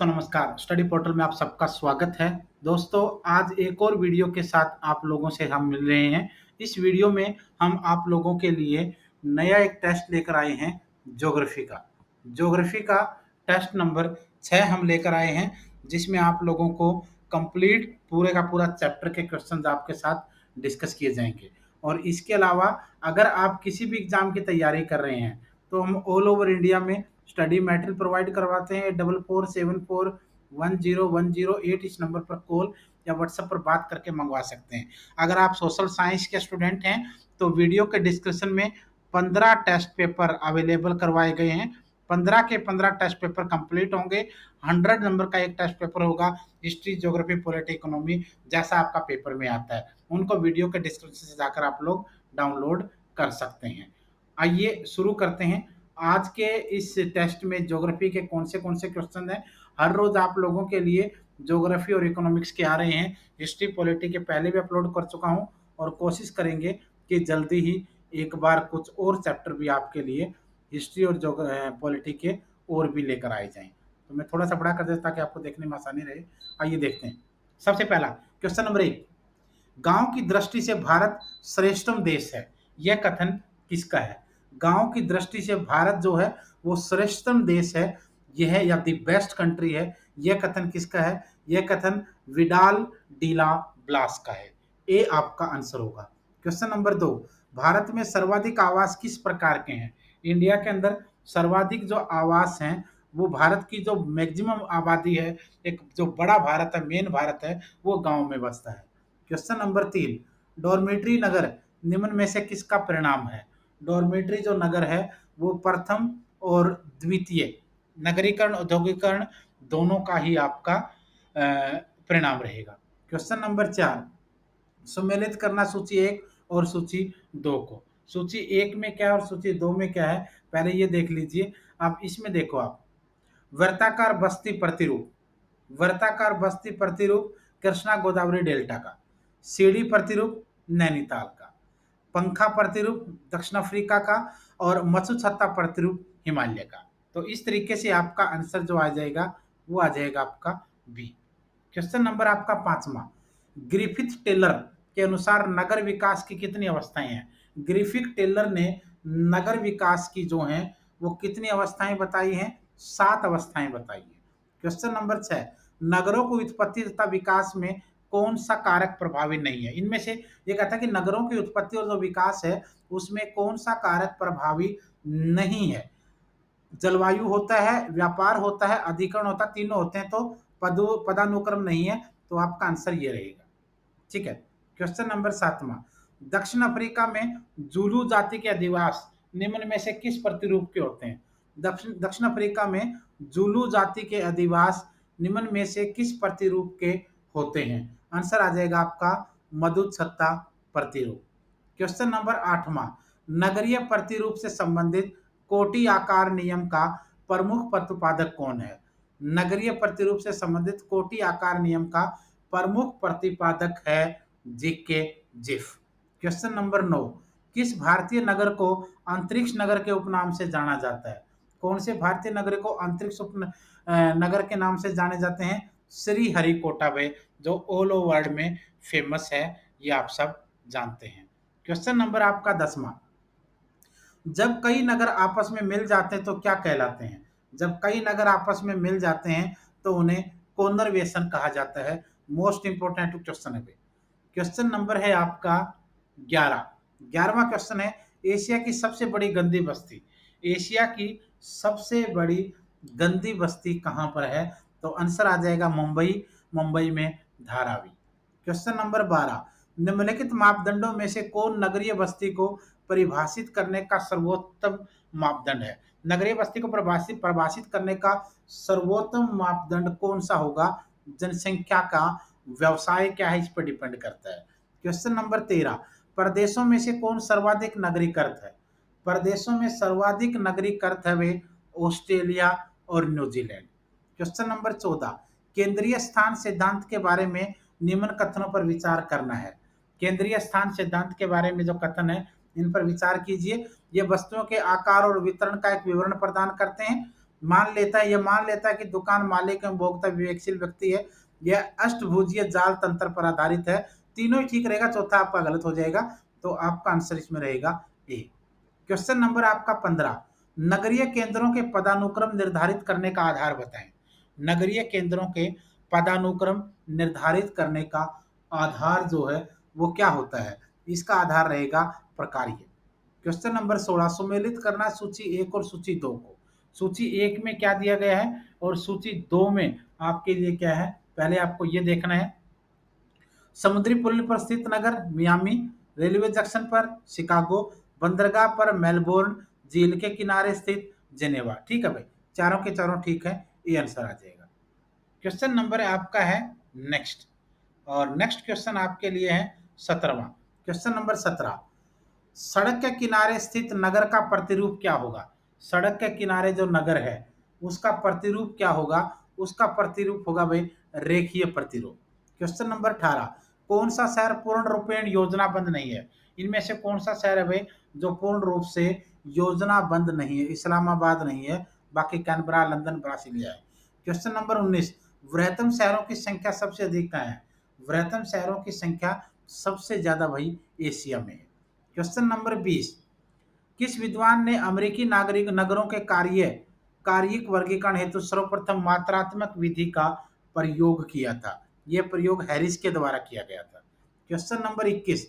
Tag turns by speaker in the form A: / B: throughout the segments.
A: नमस्कार, study portal में आप सबका स्वागत है। दोस्तों, आज एक और वीडियो के साथ आप लोगों से हम मिल रहे हैं। इस वीडियो में हम आप लोगों के लिए नया एक टेस्ट लेकर आए हैं, ज्योग्राफी का। ज्योग्राफी का टेस्ट नंबर 6 हम लेकर आए हैं, जिसमें आप लोगों को कंप्लीट पूरे का पूरा चैप्टर के क्वेश्चंस आपके साथ डिस्कस किए जाएंगे। और इसके अलावा अगर आप किसी भी एग्जाम की तैयारी कर रहे हैं, तो हम ऑल ओवर इंडिया में स्टडी मटेरियल प्रोवाइड करवाते हैं। 4474101008 इस नंबर पर कॉल या व्हाट्सएप पर बात करके मंगवा सकते हैं। अगर आप सोशल साइंस के स्टूडेंट हैं तो वीडियो के डिस्क्रिप्शन में 15 टेस्ट पेपर अवेलेबल करवाए गए हैं। 15 के 15 टेस्ट पेपर कंप्लीट होंगे। 100 नंबर का एक टेस्ट पेपर होगा, हिस्ट्री, ज्योग्राफी, पॉलिटी, इकोनॉमी, जैसा आपका पेपर में आता है। उनको वीडियो के डिस्क्रिप्शन से जाकर आप लोग डाउनलोड कर सकते हैं। आइए शुरू करते हैं। आज के इस टेस्ट में ज्योग्राफी के कौन से क्वेश्चन हैं। हर रोज आप लोगों के लिए ज्योग्राफी और इकोनॉमिक्स के आ रहे हैं। हिस्ट्री, पॉलिटी के पहले भी अपलोड कर चुका हूं और कोशिश करेंगे कि जल्दी ही एक बार कुछ और चैप्टर भी आपके लिए हिस्ट्री और पॉलिटी के और भी लेकर आए जाएं। तो मैं थोड़ा सा बड़ा कर देता ताकि आपको देखने में आसानी रहे। आइए देखते हैं। सबसे पहला क्वेश्चन नंबर 1, गांव की दृष्टि से भारत श्रेष्ठतम देश है, यह कथन किसका है? गांव की दृष्टि से भारत जो है वो श्रेष्ठतम देश है, यह है या द बेस्ट कंट्री है, यह कथन किसका है? यह कथन विडाल डीला ब्लास का है। ए आपका आंसर होगा। क्वेश्चन नंबर 2, भारत में सर्वाधिक आवास किस प्रकार के हैं? इंडिया के अंदर सर्वाधिक जो आवास हैं वो भारत की जो मैक्सिमम आबादी है, एक जो बड़ा भारत है, मेन भारत है, वो गांव में बसता है। क्वेश्चन नंबर 3, डॉर्मेट्री नगर निम्न में से किसका परिणाम है? डॉर्मेट्री जो नगर है वो प्रथम और द्वितीय नगरीकरण, औद्योगिकरण दोनों का ही आपका परिणाम रहेगा। क्वेश्चन नंबर 4, सम्मिलित करना सूची 1 और सूची 2 को। सूची 1 में क्या है और सूची 2 में क्या है, पहले ये देख लीजिए। अब इसमें देखो आप, वर्ताकार बस्ती प्रतिरूप, वर्ताकार बस्ती प्रतिरूप कृष्णा गोदावरी डेल्टा का, सीढ़ी प्रतिरूप नैनीताल का, पंखा प्रतिरूप दक्षिण अफ्रीका का और मत्स्य छत्ता प्रतिरूप हिमालय का। तो इस तरीके से आपका आंसर जो आ जाएगा वो आ जाएगा आपका बी। क्वेश्चन नंबर आपका 5वां, ग्रिफिथ टेलर के अनुसार नगर विकास की कितनी अवस्थाएं हैं? ग्रिफिथ टेलर ने नगर विकास की जो हैं वो कितनी अवस्थाएं बताई हैं? 7 अवस्थाएं बताई हैं। क्वेश्चन नंबर 6, नगरों को उत्पत्ति तथा विकास में कौन सा कारक प्रभावी नहीं है? इनमें से ये कहता है कि नगरों की उत्पत्ति और जो विकास है उसमें कौन सा कारक प्रभावी नहीं है? जलवायु होता है, व्यापार होता है, अधिकरण होता है, तीनों होते हैं तो पदानुक्रम नहीं है। तो आपका आंसर ये रहेगा। ठीक है। क्वेश्चन नंबर 7वां, दक्षिण अफ्रीका में जूलू जाति के अधिवास निम्न में से किस प्रतिरूप के होते हैं? दक्षिण अफ्रीका में जूलू जाति के अधिवास निम्न में से किस प्रतिरूप के होते हैं? आंसर आ जाएगा आपका मधुछत्ता प्रतिरूप। क्वेश्चन नंबर 8वां, नगरीय प्रतिरूप से संबंधित कोटि आकार नियम का प्रमुख प्रतिपादक कौन है? नगरीय प्रतिरूप से संबंधित कोटि आकार नियम का प्रमुख प्रतिपादक है जीके जिफ। क्वेश्चन नंबर 9, किस भारतीय नगर को अंतरिक्ष नगर के उपनाम से जाना जाता है? कौन से भारतीय नगर को अंतरिक्ष नगर के नाम से जाने जाते हैं? श्री हरिकोटा वे, जो ऑल ओवर वर्ल्ड में फेमस है, ये आप सब जानते हैं। क्वेश्चन नंबर आपका 10वां, जब कई नगर आपस में मिल जाते हैं तो क्या कहलाते हैं? जब कई नगर आपस में मिल जाते हैं तो उन्हें कॉन्वर्वेशन कहा जाता है। मोस्ट इंपोर्टेंट क्वेश्चन है। क्वेश्चन नंबर है आपका 11। 11वां क्वेश्चन है, एशिया की सबसे बड़ी गंदी बस्ती, एशिया की सबसे बड़ी गंदी बस्ती कहाँ पर है? तो आंसर आ जाएगा मुंबई, मुंबई में धारावी। क्वेश्चन नंबर 12, निम्नलिखित मापदंडों में से कौन नगरीय बस्ती को परिभाषित करने का सर्वोत्तम मापदंड है? नगरीय बस्ती को परिभाषित करने का सर्वोत्तम मापदंड कौन सा होगा? जनसंख्या का, व्यवसाय क्या है, इस पर डिपेंड करता है। क्वेश्चन नंबर 13, प्रदेशों में से कौन सर्वाधिक नगरीकृत है? प्रदेशों में सर्वाधिक नगरीकृत है वे ऑस्ट्रेलिया और न्यूजीलैंड। क्वेश्चन नंबर 14, केंद्रीय स्थान सिद्धांत के बारे में निम्न कथनों पर विचार करना है। केंद्रीय स्थान सिद्धांत के बारे में जो कथन है इन पर विचार कीजिए। ये वस्तुओं के आकार और वितरण का एक विवरण प्रदान करते हैं। यह मान लेता है कि दुकान मालिक एवं उपभोक्ता विवेकशील व्यक्ति है। यह अष्टभुजीय जाल तंत्र पर आधारित है। तीनों ही ठीक रहेगा, चौथा आपका गलत हो जाएगा। तो आपका आंसर इसमें रहेगा ए। क्वेश्चन नंबर आपका 15, नगरीय केंद्रों के पदानुक्रम निर्धारित करने का आधार बताएं। नगरीय केंद्रों के पदानुक्रम निर्धारित करने का आधार जो है वो क्या होता है? इसका आधार रहेगा प्रकार्य। क्वेश्चन नंबर 16, सुमेलित करना सूची एक और सूची दो को। सूची एक में क्या दिया गया है और सूची दो में आपके लिए क्या है, पहले आपको ये देखना है। समुद्री पुल पर स्थित नगर मियामी, रेलवे जंक्शन पर शिकागो, बंदरगाह पर मेलबोर्न, झील के किनारे स्थित जेनेवा। ठीक है भाई, चारों के चारों ठीक है, ये आंसर आ जाएगा। क्वेश्चन नंबर आपका है नेक्स्ट, और नेक्स्ट क्वेश्चन आपके लिए है 17वां। क्वेश्चन नंबर 17, सड़क के किनारे स्थित नगर का प्रतिरूप क्या होगा? सड़क के किनारे जो नगर है उसका प्रतिरूप क्या होगा? उसका प्रतिरूप होगा भाई रेखीय प्रतिरूप। क्वेश्चन नंबर 18, कौन सा शहर पूर्ण रूपेण योजनाबद्ध नहीं है? इनमें से कौन सा शहर है भाई जो पूर्ण रूप से योजनाबद्ध नहीं है? इस्लामाबाद नहीं है, बाकी कैनबरा, लंदन, ब्रासिलिया है। क्वेश्चन नंबर 19, वृहत्तम शहरों की संख्या सबसे अधिक कहाँ है? वृहत्तम शहरों की संख्या सबसे ज्यादा भाई एशिया में है। क्वेश्चन नंबर 20, किस विद्वान ने अमेरिकी नागरिक नगरों के कार्यिक वर्गीकरण हेतु सर्वप्रथम मात्रात्मक विधि का प्रयोग किया था? यह प्रयोग हैरिस के द्वारा किया गया था। क्वेश्चन नंबर 21,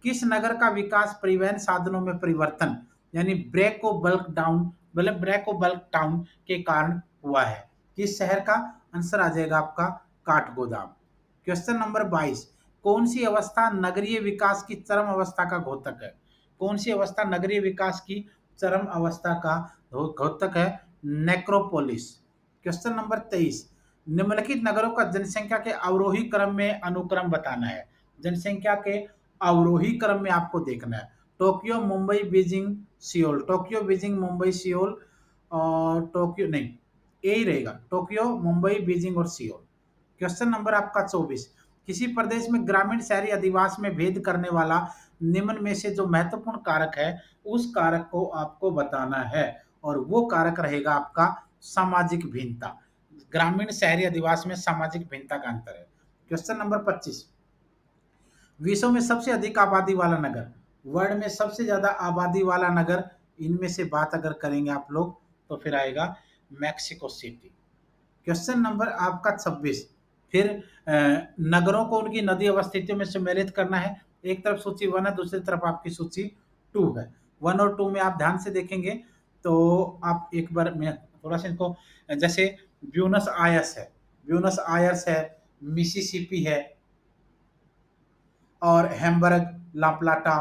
A: किस नगर का विकास परिवहन साधनों में परिवर्तन यानी ब्रेक को बल्क डाउन मतलब ब्रेक को बल्क डाउन के कारण हुआ है? किस शहर का? आंसर आ जाएगा आपका काठगोदाम। क्वेश्चन नंबर 22, कौन सी अवस्था नगरीय विकास की चरम अवस्था का घोतक है? कौन सी अवस्था नगरीय विकास की चरम अवस्था का घोतक है? नेक्रोपोलिस। क्वेश्चन नंबर 23, निम्नलिखित नगरों का जनसंख्या के अवरोही क्रम में अनुक्रम बताना है। जनसंख्या के अवरोही क्रम में आपको देखना है। Tokyo, Mumbai, Beijing, Seoul. Tokyo, Beijing, Mumbai, Seoul, और टोक्यो नहीं, यही रहेगा, टोक्यो, मुंबई, बीजिंग और सियोल। क्वेश्चन नंबर आपका 24, किसी प्रदेश में ग्रामीण शहरी अधिवास में भेद करने वाला निम्न में से जो महत्वपूर्ण कारक है उस कारक को आपको बताना है, और वो कारक रहेगा आपका सामाजिक भिन्नता। ग्रामीण शहरी अधिवास में सामाजिक भिन्नता का अंतर है। क्वेश्चन नंबर 25, विश्व में सबसे अधिक आबादी वाला नगर, वर्ल्ड में सबसे ज्यादा आबादी वाला नगर, इनमें से बात अगर करेंगे आप लोग तो फिर आएगा मैक्सिको सिटी। क्वेश्चन नंबर आपका 26, फिर नगरों को उनकी नदी अवस्थितियों में सम्मिलित करना है। एक तरफ सूची 1 है, दूसरी तरफ आपकी सूची 2 है। 1 और 2 में आप ध्यान से देखेंगे तो आप एक बार मैं थोड़ा सा इनको, जैसे ब्यूनस आयर्स है, ब्यूनस आयर्स है, मिसिसिपी है, और हैम्बर्ग, लाप्लाटा,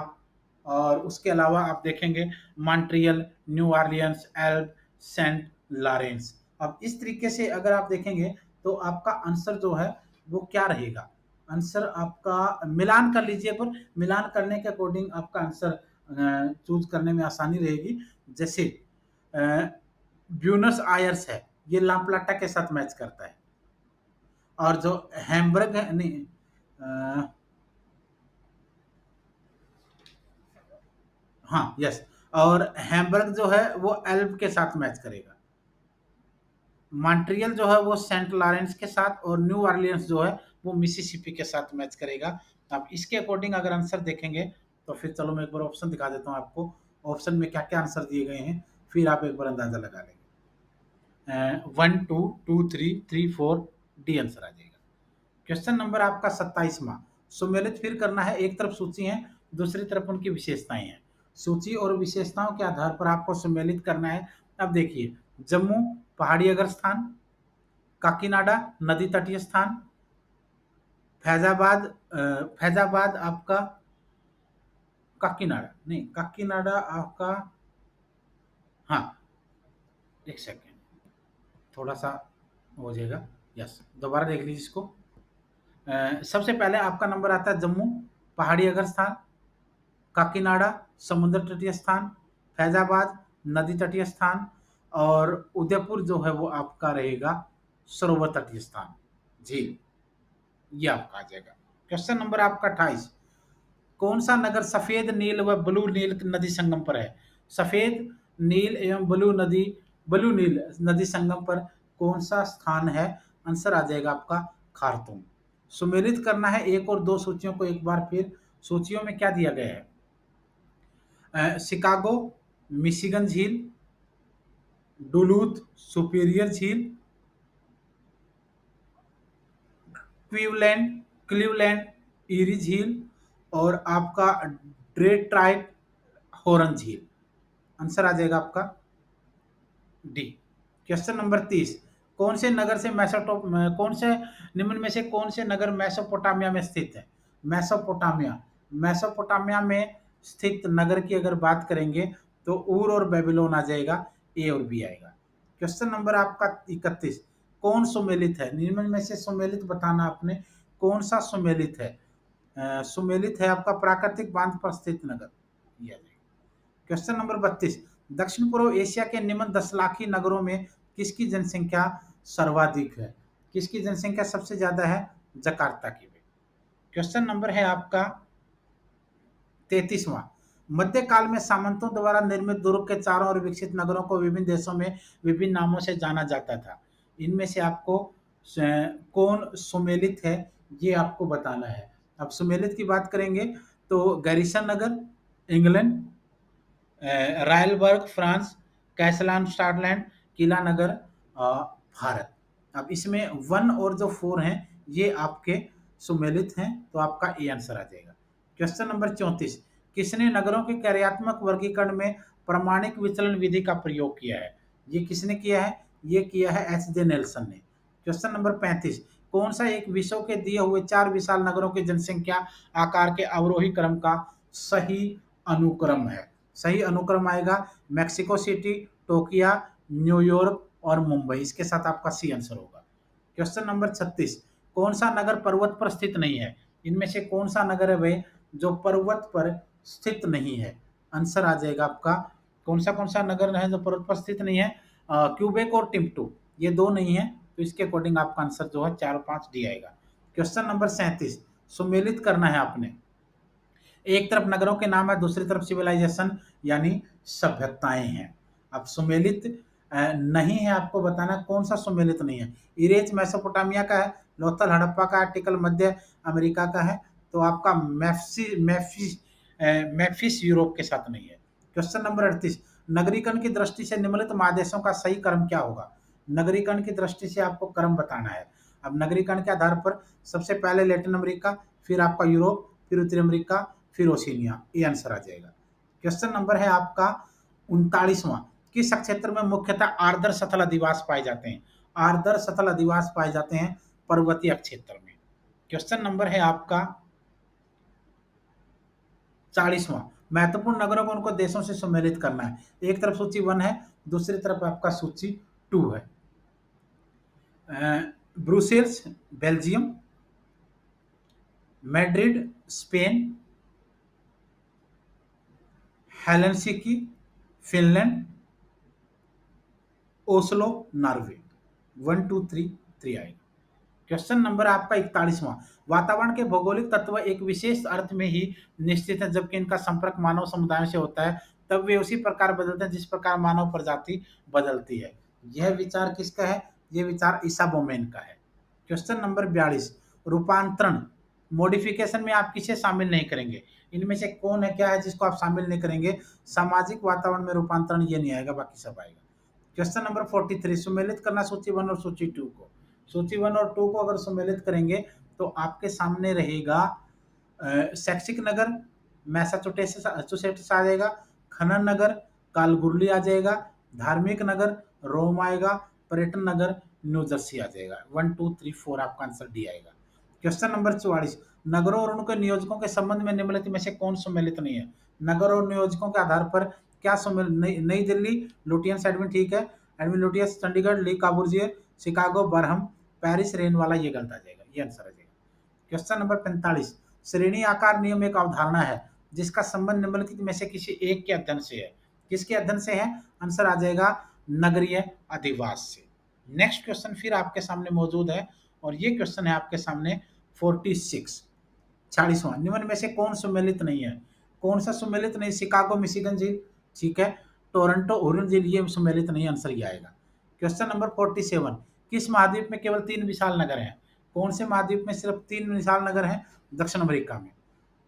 A: और उसके अलावा आप देखेंगे Montreal, New Orleans, Elbe, Saint Lawrence. अब इस तरीके से अगर आप देखेंगे तो आपका आंसर जो है वो क्या रहेगा? आंसर आपका मिलान कर लीजिए, पर मिलान करने के अकॉर्डिंग आपका आंसर चूज करने में आसानी रहेगी। जैसे ब्यूनस आयर्स है, ये लाप्लाटा के साथ मैच करता है, और जो हैम्बर्ग है नहीं, हाँ यस, और हैम्बर्ग जो है वो एल्ब के साथ मैच करेगा। मॉन्ट्रियल जो है वो सेंट लॉरेंस के साथ, और न्यू ऑरलियंस जो है वो मिसिसिपी के साथ मैच करेगा। अब इसके अकॉर्डिंग अगर आंसर देखेंगे तो फिर चलो मैं एक बार ऑप्शन दिखा देता हूँ आपको, ऑप्शन में क्या क्या आंसर दिए गए हैं, फिर आप एक बार अंदाजा लगा लेंगे। 1 2 2 3 3 4 डी आंसर आ जाएगा। क्वेश्चन नंबर आपका 27वां, सुमेलित फिर करना है। एक तरफ सूची है, दूसरी तरफ उनकी विशेषताएं हैं। सूची और विशेषताओं के आधार पर आपको सुमेलित करना है। अब देखिए, जम्मू पहाड़ी अगर स्थान, काकीनाडा नदी तटीय स्थान, फैजाबाद फैजाबाद आपका काकीनाडा नहीं, काकीनाडा आपका, हाँ एक सेकेंड, थोड़ा सा हो जाएगा, यस दोबारा देख लीजिए इसको। सबसे पहले आपका नंबर आता है जम्मू पहाड़ी अगर स्थान, काकीनाडा समुद्र तटीय स्थान, फैजाबाद नदी तटीय स्थान, और उदयपुर जो है वो आपका रहेगा सरोवर तटीय स्थान, झील, ये आपका आ जाएगा। क्वेश्चन नंबर आपका 28, कौन सा नगर सफेद नील व ब्लू नील नदी संगम पर है? सफेद नील एवं ब्लू नदी ब्लू नील नदी संगम पर कौन सा स्थान है? आंसर आ जाएगा आपका खार्तूम। सुमेलित करना है एक और दो सूचियों को एक बार फिर। सूचियों में क्या दिया गया है? शिकागो, मिशिगन झील, डुलूथ सुपीरियर झील, क्लीवलैंड क्लीवलैंड ईरी झील और आपका डेट्राइट हॉर्न झील। आंसर आ जाएगा आपका डी। Question number 30। कौन से निम्न में से कौन से नगर मेसोपोटामिया में स्थित है? मेसोपोटामिया मेसोपोटामिया में स्थित नगर की अगर बात करेंगे तो ऊर और बेबीलोन आ जाएगा, ए और बी आएगा। क्वेश्चन नंबर आपका 31। कौन सुमेलित है? निम्न में से सुमेलित बताना आपने, कौन सा सुमेलित है? सुमेलित है आपका प्राकृतिक बांध पर स्थित नगर, ये आ जाएगा। Question number 32। दक्षिण पूर्व एशिया के निम्न 10 लाखी नगरों में किसकी जनसंख्या सर्वाधिक है? किसकी जनसंख्या सबसे ज्यादा है? जकार्ता की। क्वेश्चन नंबर है आपका 33वां। मध्यकाल में सामंतों द्वारा निर्मित दुर्ग के चारों ओर विकसित नगरों को विभिन्न देशों में विभिन्न नामों से जाना जाता था। इनमें से आपको कौन सुमेलित है, ये आपको बताना है। अब सुमेलित की बात करेंगे तो गैरिसन नगर इंग्लैंड, रायलबर्ग फ्रांस, कैसलान स्कॉटलैंड, किला नगर भारत। अब इसमें 1 और जो 4 हैं ये आपके सुमेलित हैं, तो आपका ए आंसर आ जाएगा। Question number 34। किसने नगरों के कार्यात्मक वर्गीकरण में प्रमाणिक विचलन विधि का प्रयोग किया है? ये किसने किया है? ये किया है एच जे नेल्सन ने। Question number 35। कौन सा एक विश्व के दिए हुए 4 विशाल नगरों की जनसंख्या आकार के अवरोही क्रम का सही अनुक्रम है? सही अनुक्रम आएगा मैक्सिको सिटी, टोक्यो, न्यूयॉर्क और मुंबई। इसके साथ आपका सी आंसर होगा। Question number 36। कौन सा नगर पर्वत पर स्थित नहीं है? इनमें से कौन सा नगर है भाई जो पर्वत पर स्थित नहीं है? आंसर आ जाएगा आपका कौन सा नगर है जो पर्वत पर स्थित नहीं है? क्यूबेक और टिम्बुक्टू, ये दो नहीं है, तो इसके अकॉर्डिंग आपका आंसर जो है 4 और 5 डी आएगा। Question number 37। सुमेलित करना है आपने। एक तरफ नगरों के नाम है, दूसरी तरफ सिविलाइजेशन यानी सभ्यताएं हैं। अब सुमेलित नहीं है, आपको बताना कौन सा सुमेलित नहीं है। इरेज मेसोपोटामिया का है, लोथल हड़प्पा का, आर्टिकल मध्य अमेरिका का है, तो आपका मैफिस यूरोप के साथ नहीं है। Question number 38। नगरीकरण की दृष्टि से निम्नलिखित महादेशों का सही क्रम क्या होगा? नगरीकरण की दृष्टि से आपको क्रम बताना है। अब नगरीकरण के आधार पर सबसे पहले लैटिन अमेरिका, फिर आपका यूरोप, फिर उत्तरी अमेरिका, फिर ओशिनिया, ये आंसर आ जाएगा। क्वेश्चन नंबर है आपका 39वां। किस क्षेत्र में मुख्यतः आर्द्र सतल अधिवास पाए जाते हैं? आर्द्र सतल अधिवास पाए जाते हैं पर्वतीय क्षेत्र में। क्वेश्चन नंबर है आपका 40वां। महत्वपूर्ण नगरों को उनको देशों से सम्मिलित करना है। एक तरफ सूची 1 है, दूसरी तरफ आपका सूची 2 है। Brussels Belgium, Madrid Spain, Helsinki Finland, Oslo Norway. 1 2 3 3 आएगा। क्वेश्चन नंबर आपका 41वां। वातावरण के भौगोलिक तत्व एक विशेष अर्थ में ही निश्चित है, जबकि इनका संपर्क मानव समुदायों से होता है तब वे उसी प्रकार बदलते हैं जिस प्रकार मानव प्रजाति बदलती है। यह विचार किसका है? यह विचार ईसा बोमेन का है। Question number 42। रूपांतरण मॉडिफिकेशन में आप किसे शामिल नहीं करेंगे? इनमें से कौन है, क्या है जिसको आप शामिल नहीं करेंगे? सामाजिक वातावरण में रूपांतरण ये नहीं आएगा, बाकी सब आएगा। Question number 43। सुमेलित करना सूची 1 और सूची 2 को। सूची 1 और 2 को अगर सुमेलित करेंगे तो आपके सामने रहेगा शैक्षिक नगर मैसाचुसेट्स आ जाएगा, खनन नगर कालगुरली आ जाएगा, धार्मिक नगर रोम आएगा, पर्यटन नगर न्यू जर्सी आ जाएगा। 1 2 3 4 आपका आंसर डी आएगा। Question number 44। नगरों और उनके नियोजकों के संबंध में निम्नलिखित में से कौन सम्मिलित नहीं है? नगर और नियोजकों के आधार पर क्या सम्मिलित? नई दिल्ली लुटियंस एडमिन ठीक है, एडमिन लुटियंस, चंडीगढ़ ली काबूर्जियर, शिकागो बरहम, पेरिस रेन वाला, ये गलत आ जाएगा, ये आंसर आ जाएगा। Question number 45। श्रेणी आकार नियम एक अवधारणा है जिसका संबंध निम्नलिखित में से किसी एक के अध्ययन से है। किसके अध्ययन से है? आंसर आ जाएगा नगरीय अधिवास से। नेक्स्ट क्वेश्चन फिर आपके सामने मौजूद है और ये क्वेश्चन है आपके सामने 46। 46वां। निम्न में से कौन सुमेलित नहीं है? कौन सा सुमेलित नहीं? शिकागो मिशिगन झील ठीक है, टोरंटो ओरिजिन ये सम्मिलित नहीं, आंसर ये आएगा। क्वेश्चन नंबर 47, किस महाद्वीप में केवल 3 विशाल नगर हैं? कौन से महाद्वीप में सिर्फ 3 विशाल नगर हैं? दक्षिण अमेरिका में।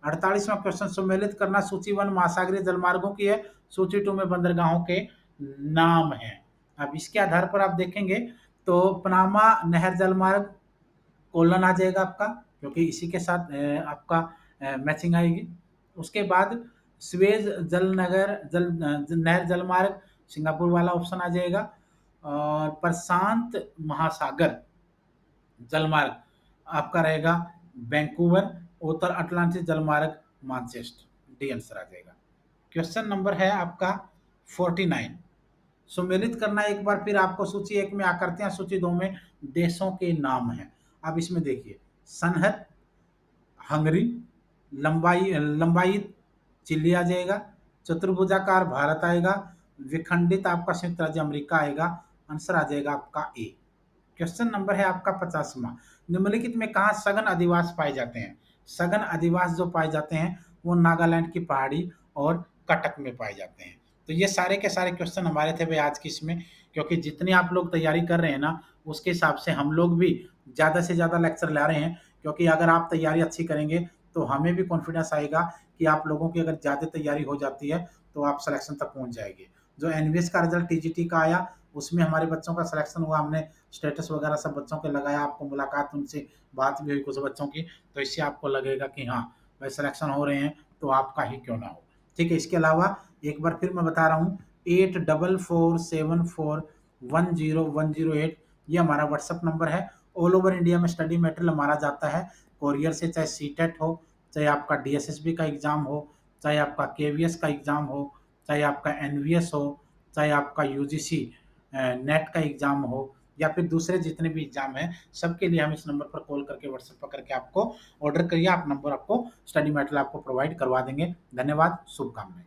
A: 48वां क्वेश्चन, सम्मिलित करना सूची 1 महासागरीय जलमार्गों की है, सूची 2 में बंदरगाहों के नाम हैं। अब इसके आधार पर आप देखेंगे तो पनामा नहर जलमार्ग कोलन आ जाएगा आपका, क्योंकि इसी के साथ आपका मैचिंग आएगी। उसके बाद स्वेज नहर जलमार्ग सिंगापुर वाला ऑप्शन आ जाएगा, और प्रशांत महासागर जलमार्ग आपका रहेगा वैंकूवर, उत्तर अटलांटिक जलमार्ग मानचेस्टर, डी आंसर आ जाएगा। क्वेश्चन नंबर है आपका 49, सम्मिलित करना एक बार फिर आपको सूची 1 में आकृतियां, सूची 2 में देशों के नाम हैं। अब इसमें देखिए, सनहद हंगरी, लंबाई लंबाई चिल्ली आ जाएगा, चतुर्भुजाकार भारत आएगा, विखंडित आपका संयुक्त राज्य अमेरिका आएगा, आंसर आ जाएगा आपका ए। क्वेश्चन नंबर है आपका 50वां, निम्नलिखित में कहाँ सघन अधिवास पाए जाते हैं? सघन अधिवास जो पाए जाते हैं वो नागालैंड की पहाड़ी और कटक में पाए जाते हैं। तो ये सारे के सारे क्वेश्चन हमारे थे भाई आज की इसमें, क्योंकि जितनी आप लोग तैयारी कर रहे हैं ना, उसके हिसाब से हम लोग भी ज़्यादा से ज़्यादा लेक्चर ला रहे हैं, क्योंकि अगर आप तैयारी अच्छी करेंगे तो हमें भी कॉन्फिडेंस आएगा कि आप लोगों की अगर ज़्यादा तैयारी हो जाती है तो आप सिलेक्शन तक पहुंच जाएंगे। जो एनवीएस का रिजल्ट टीजीटी का आया उसमें हमारे बच्चों का सिलेक्शन हुआ, हमने स्टेटस वगैरह सब बच्चों के लगाया, आपको मुलाकात उनसे बात भी हुई कुछ बच्चों की, तो इससे आपको लगेगा कि हाँ भाई सिलेक्शन हो रहे हैं तो आपका ही क्यों ना हो। ठीक है, इसके अलावा एक बार फिर मैं बता रहा हूँ, 8447410108 ये हमारा व्हाट्सअप नंबर है। ऑल ओवर इंडिया में स्टडी मटेरियल हमारा जाता है कोरियर से, चाहे सीटेट हो, चाहे आपका डीएसएसबी का एग्ज़ाम हो, चाहे आपका केवीएस का एग्ज़ाम हो, चाहे आपका एनवीएस हो, चाहे आपका यूजीसी नेट का एग्ज़ाम हो, या फिर दूसरे जितने भी एग्ज़ाम हैं, सबके लिए हम इस नंबर पर कॉल करके व्हाट्सएप पर करके आपको ऑर्डर करिए, आप नंबर आपको स्टडी मटेरियल आपको प्रोवाइड करवा देंगे। धन्यवाद, शुभकामनाएं।